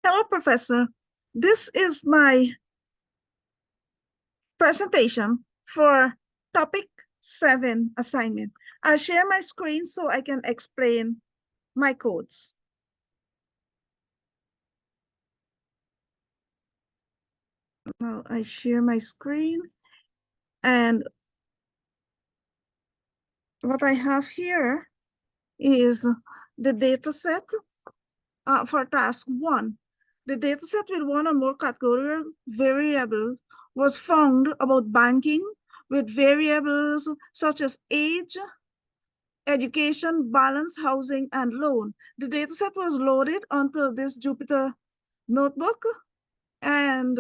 Hello, Professor. This is my presentation for topic 7 assignment. I'll share my screen so I can explain my codes. Now I share my screen, and what I have here is the data set for task 1. The data set with one or more categorical variables was found about banking with variables such as age, education, balance, housing, and loan. The dataset was loaded onto this Jupyter notebook, and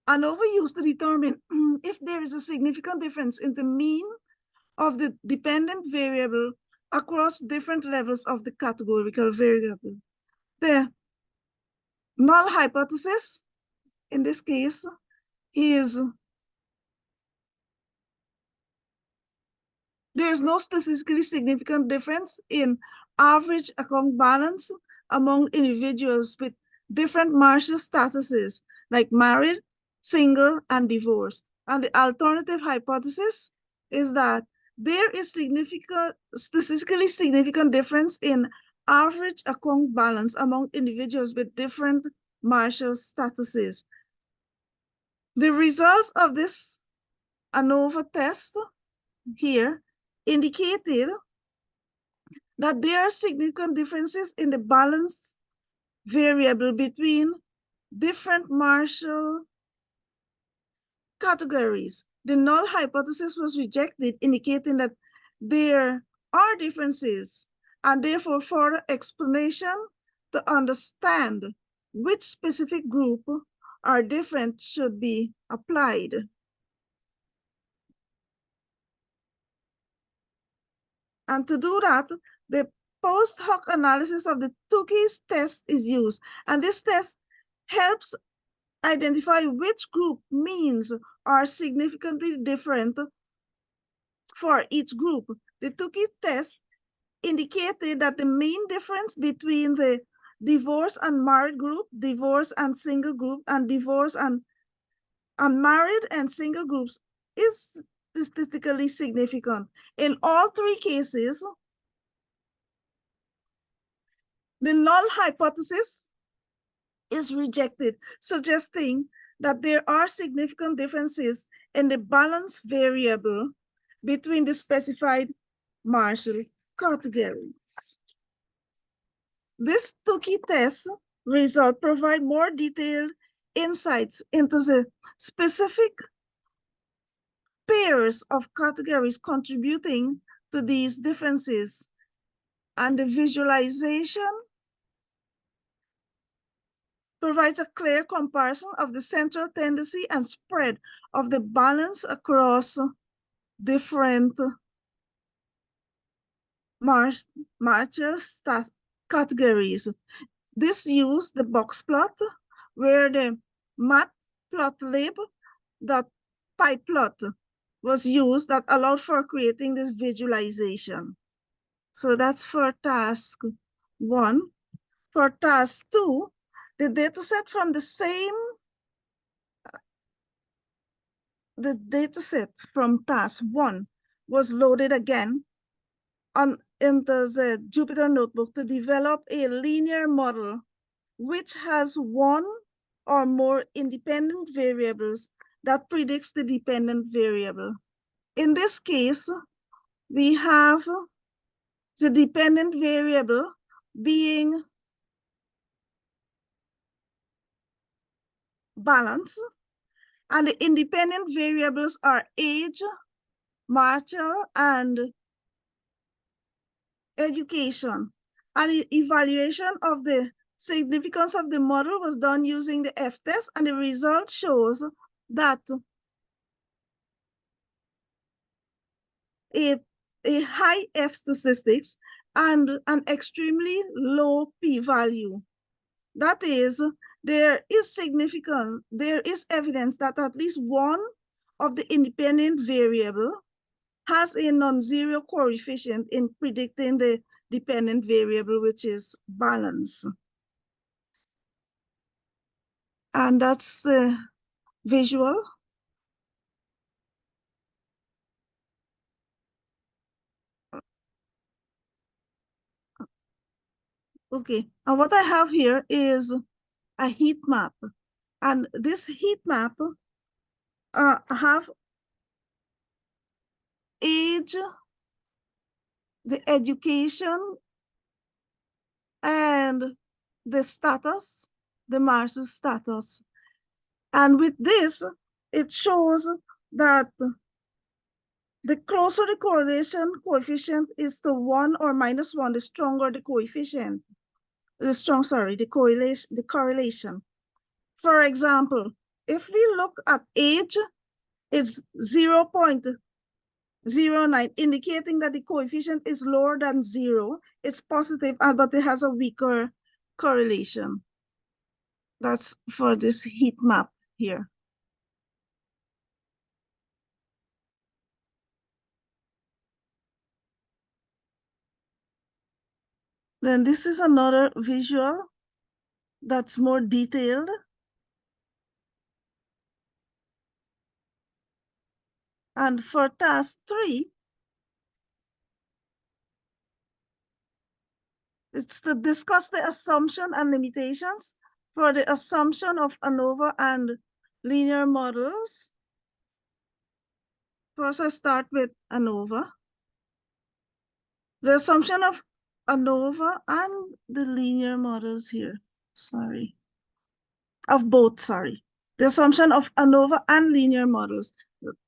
ANOVA used to determine if there is a significant difference in the mean of the dependent variable across different levels of the categorical variable. The null hypothesis in this case is there's no statistically significant difference in average account balance among individuals with different marital statuses, like married, single, and divorced. And the alternative hypothesis is that there is statistically significant difference in average account balance among individuals with different marital statuses. The results of this ANOVA test here indicated that there are significant differences in the balance variable between different marital categories. The null hypothesis was rejected, indicating that there are differences and therefore further explanation to understand which specific group are different should be applied. And to do that, the post hoc analysis of the Tukey's test is used. And this test helps identify which group means are significantly different for each group. The Tukey test indicated that the main difference between the divorced and married group, divorced and single group, and divorced and unmarried and single groups is statistically significant. In all three cases, the null hypothesis is rejected, suggesting that there are significant differences in the balance variable between the specified marital categories. This Tukey test result provide more detailed insights into the specific pairs of categories contributing to these differences, and the visualization provides a clear comparison of the central tendency and spread of the balance across different marital categories. This used the box plot where the matplotlib.pyplot was used that allowed for creating this visualization. So that's for task 1. For task 2, the dataset from the dataset from task 1 was loaded again into the Jupyter notebook to develop a linear model which has one or more independent variables that predicts the dependent variable. In this case, we have the dependent variable being balance, and the independent variables are age, marital, and education. And the evaluation of the significance of the model was done using the F-test, and the result shows that a high F statistics and an extremely low p-value. That is, there is evidence that at least one of the independent variable has a non-zero coefficient in predicting the dependent variable, which is balance. And that's the visual. Okay, and what I have here is a heat map. And this heat map have age, the education, and the status, the marital status. And with this, it shows that the closer the correlation coefficient is to 1 or -1, the stronger the coefficient. The correlation. For example, if we look at age, it's 0.09, indicating that the coefficient is lower than 0. It's positive, but it has a weaker correlation. That's for this heat map here. Then this is another visual that's more detailed. And for task 3, it's to discuss the assumption and limitations for the assumption of ANOVA and linear models. First, I start with ANOVA. The assumption of ANOVA and the linear models here, of both. The assumption of ANOVA and linear models.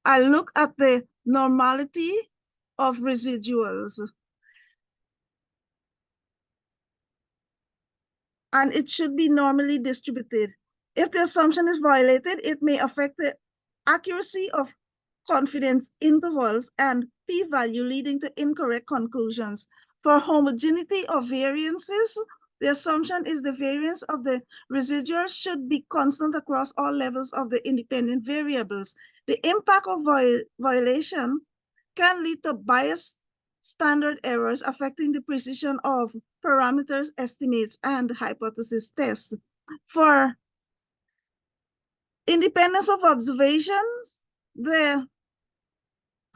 I look at the normality of residuals. And it should be normally distributed. If the assumption is violated, it may affect the accuracy of confidence intervals and p-value, leading to incorrect conclusions. For homogeneity of variances, the assumption is the variance of the residuals should be constant across all levels of the independent variables. The impact of violation can lead to biased standard errors affecting the precision of parameters, estimates, and hypothesis tests. For independence of observations, the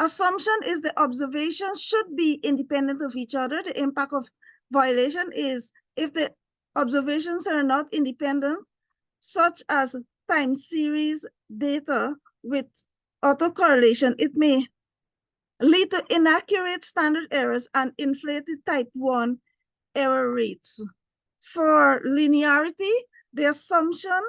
assumption is the observations should be independent of each other. The impact of violation is if the observations are not independent, such as time series data with autocorrelation, it may lead to inaccurate standard errors and inflated type 1 error rates. For linearity, the assumption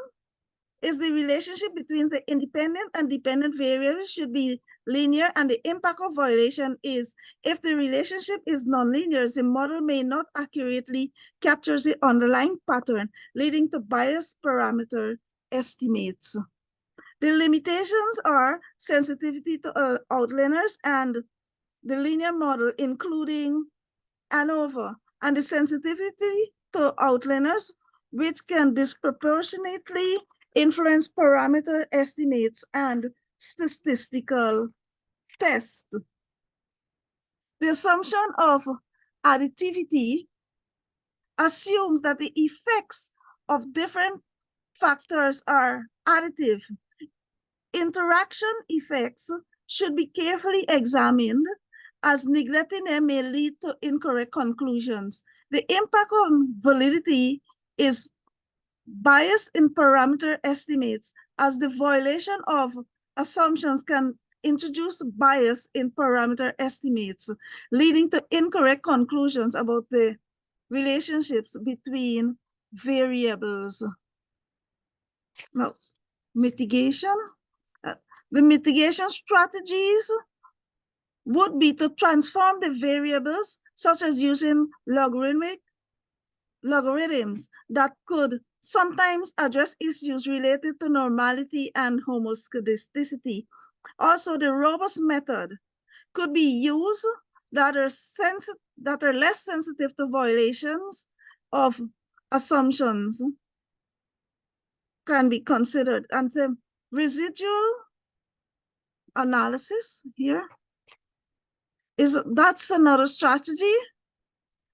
is the relationship between the independent and dependent variables should be linear, and the impact of violation is if the relationship is nonlinear, the model may not accurately capture the underlying pattern, leading to biased parameter estimates. The limitations are sensitivity to outliers and the linear model, including ANOVA, and the sensitivity to outliers, which can disproportionately influence parameter estimates and statistical tests. The assumption of additivity assumes that the effects of different factors are additive. Interaction effects should be carefully examined, as neglecting them may lead to incorrect conclusions. The impact on validity is bias in parameter estimates, as the violation of assumptions can introduce bias in parameter estimates, leading to incorrect conclusions about the relationships between variables. Now, mitigation. The mitigation strategies would be to transform the variables, such as using logarithms that could sometimes address issues related to normality and homoscedasticity. Also, the robust method could be used that are less sensitive to violations of assumptions can be considered. And the residual analysis here that's another strategy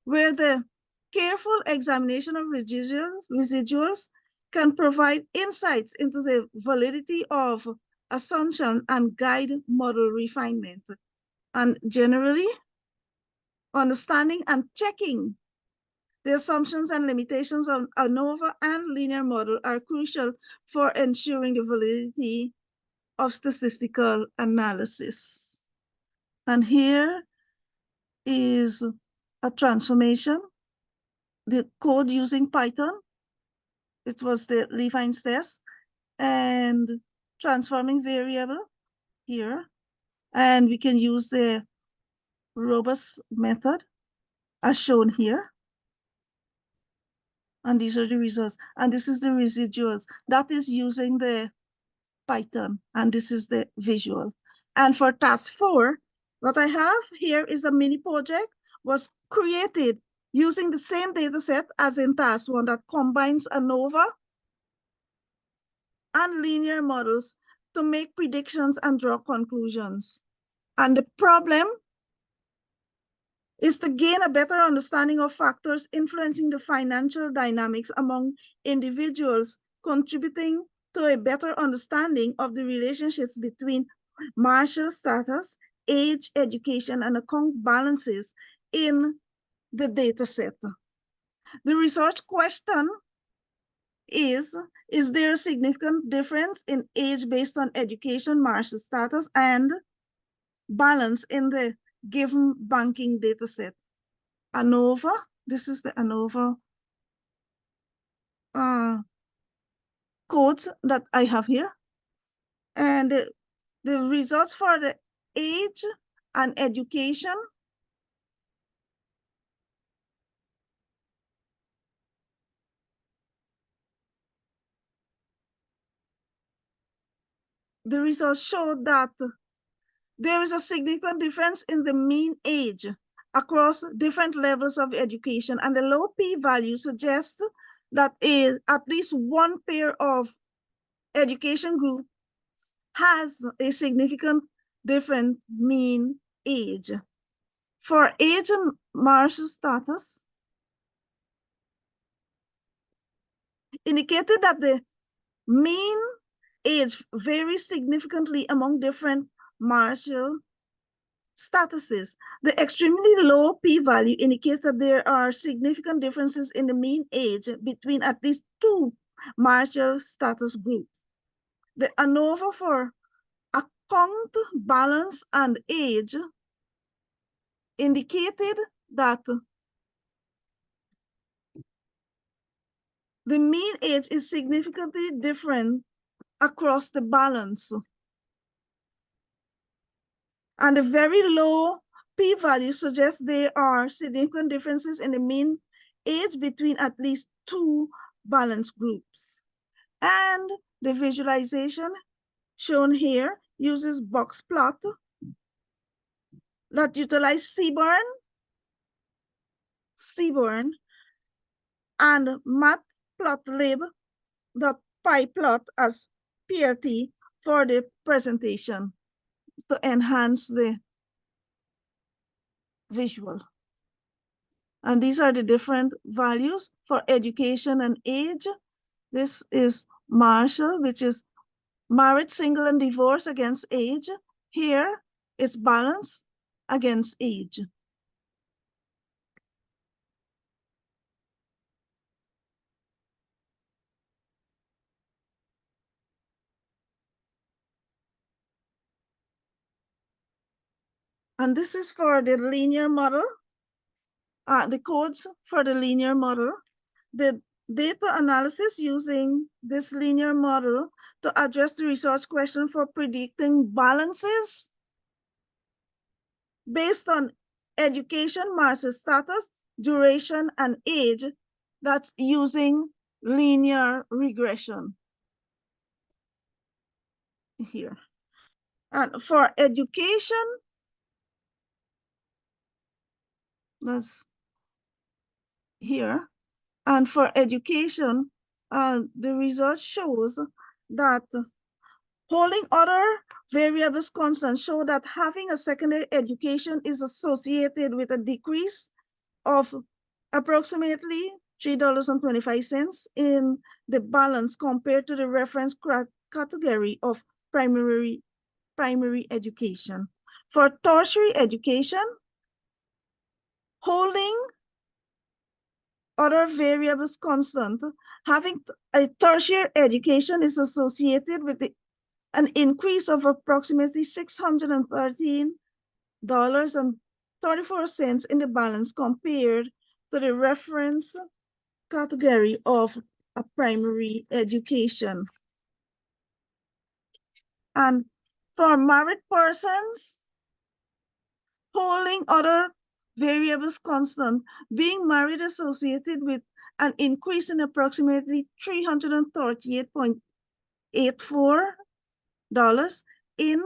where the careful examination of residuals can provide insights into the validity of assumption and guide model refinement. And generally, understanding and checking the assumptions and limitations of ANOVA and linear model are crucial for ensuring the validity of statistical analysis. And here is a transformation, the code using Python. It was the Levine's test, and transforming variable here. And we can use the robust method as shown here. And these are the results. And this is the residuals. That is using the Python. And this is the visual. And for task 4, what I have here is a mini project was created using the same data set as in task 1 that combines ANOVA and linear models to make predictions and draw conclusions. And the problem is to gain a better understanding of factors influencing the financial dynamics among individuals, contributing to a better understanding of the relationships between marital status, age, education, and account balances in the data set. The research question is there a significant difference in age based on education, marital status, and balance in the given banking data set? ANOVA, this is the ANOVA codes that I have here. And the results for the age and education the results show that there is a significant difference in the mean age across different levels of education, and the low p-value suggests that at least one pair of education groups has a significant different mean age. For age and marital status, indicated that the mean age varies significantly among different marital statuses. The extremely low p-value indicates that there are significant differences in the mean age between at least 2 marital status groups. The ANOVA for account balance and age indicated that the mean age is significantly different across the balance. And a very low p-value suggests there are significant differences in the mean age between at least 2 balance groups. And the visualization shown here uses box plot that utilize Seaborn and matplotlib.pyplot as PRT for the presentation to enhance the visual. And these are the different values for education and age. This is marital, which is married, single, and divorced against age. Here, it's balance against age. And this is for the linear model, the codes for the linear model. The data analysis using this linear model to address the research question for predicting balances based on education, marital status, duration, and age. That's using linear regression here. And for education, that's here. And for education, the result shows that holding other variables constant show that having a secondary education is associated with a decrease of approximately $3.25 in the balance compared to the reference category of primary education. For tertiary education, holding other variables constant, having a tertiary education is associated with an increase of approximately $613.34 in the balance compared to the reference category of a primary education. And for married persons, holding other variables constant, being married associated with an increase in approximately $338.84 in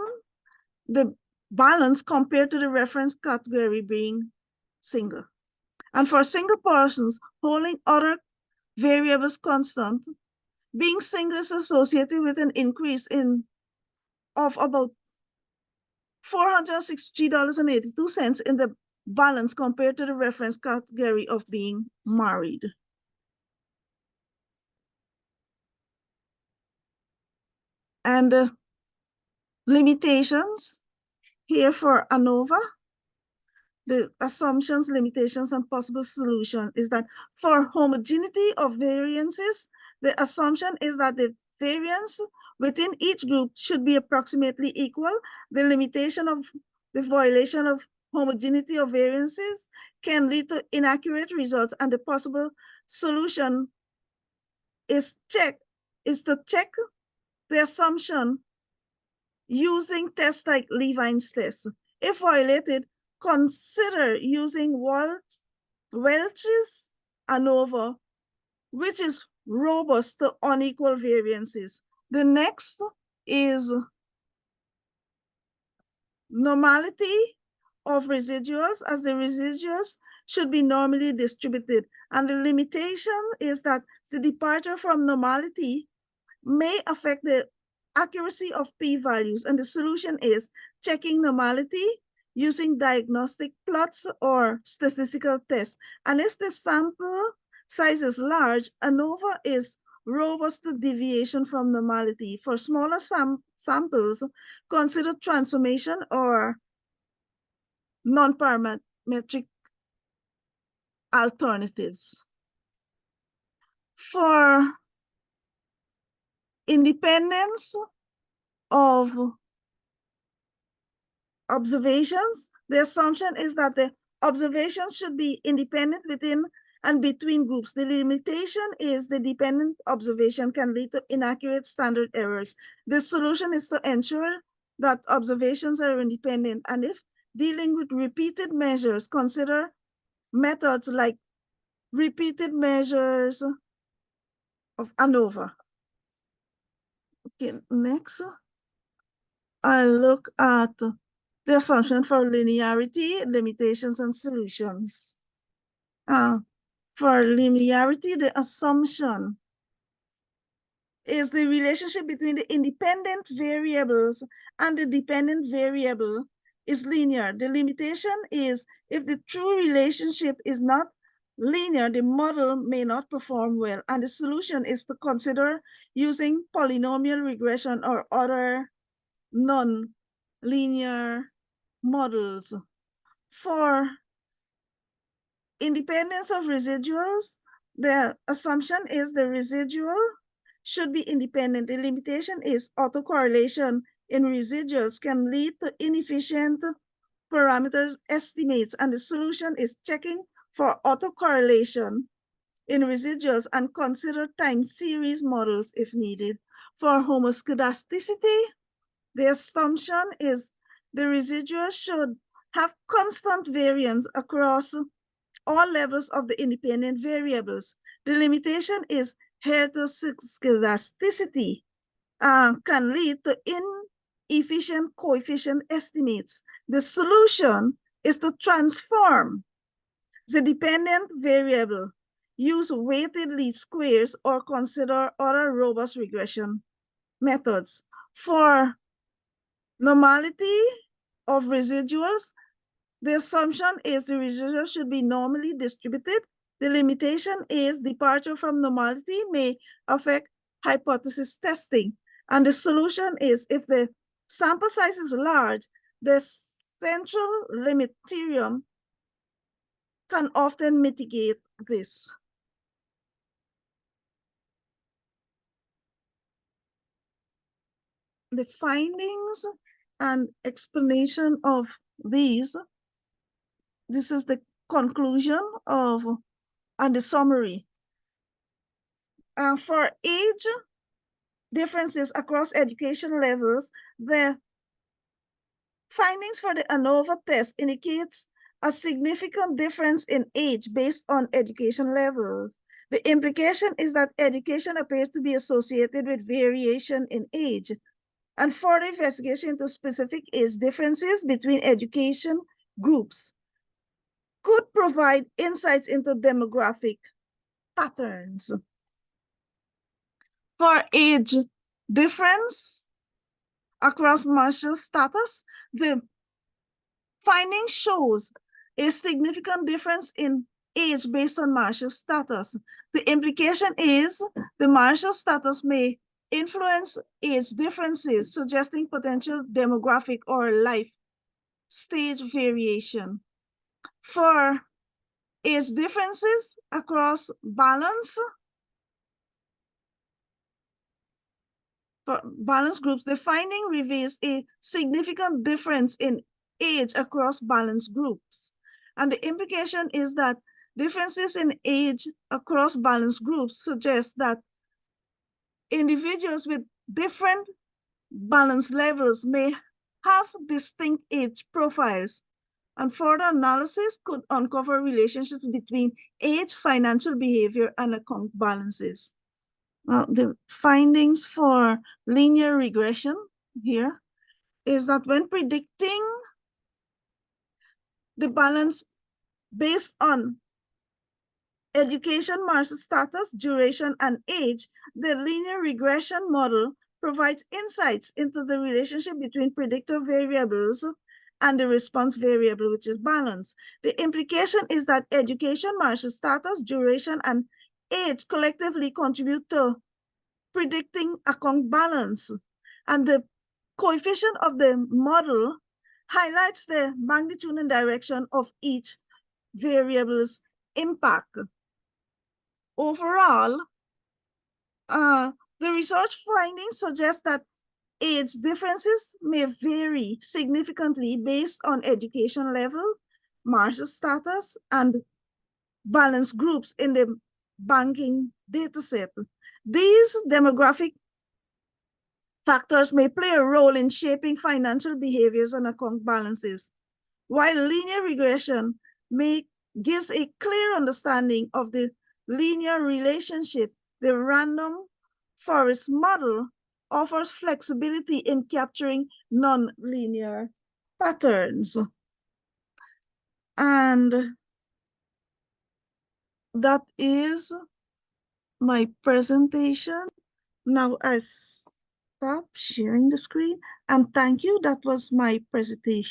the balance compared to the reference category being single. And for single persons, holding other variables constant, being single is associated with an increase of about $463.82 in the balance compared to the reference category of being married. And limitations here for ANOVA, the assumptions, limitations, and possible solution is that for homogeneity of variances, the assumption is that the variance within each group should be approximately equal. The limitation of the violation of homogeneity of variances can lead to inaccurate results, and the possible solution is to check the assumption using tests like Levine's test. If violated, consider using Welch's ANOVA, which is robust to unequal variances. The next is normality of residuals, as the residuals should be normally distributed. And the limitation is that the departure from normality may affect the accuracy of p-values, and the solution is checking normality using diagnostic plots or statistical tests. And if the sample size is large, ANOVA is robust to deviation from normality. For smaller samples, consider transformation or non-parametric alternatives. For independence of observations, the assumption is that the observations should be independent within and between groups. The limitation is the dependent observation can lead to inaccurate standard errors. The solution is to ensure that observations are independent, and if dealing with repeated measures, consider methods like repeated measures of ANOVA. Okay, next, I'll look at the assumption for linearity, limitations, and solutions. For linearity, the assumption is the relationship between the independent variables and the dependent variable is linear. The limitation is if the true relationship is not linear, the model may not perform well. And the solution is to consider using polynomial regression or other non-linear models. For independence of residuals, the assumption is the residual should be independent. The limitation is autocorrelation in residuals can lead to inefficient parameters estimates, and the solution is checking for autocorrelation in residuals and consider time series models if needed. For homoscedasticity, the assumption is the residuals should have constant variance across all levels of the independent variables. The limitation is heteroscedasticity can lead to inefficient coefficient estimates. The solution is to transform the dependent variable, use weighted least squares, or consider other robust regression methods. For normality of residuals, the assumption is the residuals should be normally distributed. The limitation is departure from normality may affect hypothesis testing. And the solution is if the sample size is large, the central limit theorem can often mitigate this. The findings and explanation of these, this is the conclusion of and the summary. For age differences across education levels, the findings for the ANOVA test indicates a significant difference in age based on education levels. The implication is that education appears to be associated with variation in age, and further investigation into specific age differences between education groups could provide insights into demographic patterns. For age difference across martial status, the finding shows a significant difference in age based on martial status. The implication is the martial status may influence age differences, suggesting potential demographic or life stage variation. For age differences across balance, for balance groups, the finding reveals a significant difference in age across balance groups. And the implication is that differences in age across balance groups suggest that individuals with different balance levels may have distinct age profiles, and further analysis could uncover relationships between age, financial behavior, and account balances. The findings for linear regression here is that when predicting the balance based on education, martial status, duration, and age, the linear regression model provides insights into the relationship between predictor variables and the response variable, which is balance. The implication is that education, martial status, duration, and age collectively contribute to predicting account balance. And the coefficient of the model highlights the magnitude and direction of each variable's impact. Overall, the research findings suggest that age differences may vary significantly based on education level, martial status, and balance groups in the banking dataset. These demographic factors may play a role in shaping financial behaviors and account balances, while linear regression gives a clear understanding of the linear relationship. The random forest model offers flexibility in capturing non-linear patterns. And that is my presentation. Now I stop sharing the screen, and thank you. That was my presentation.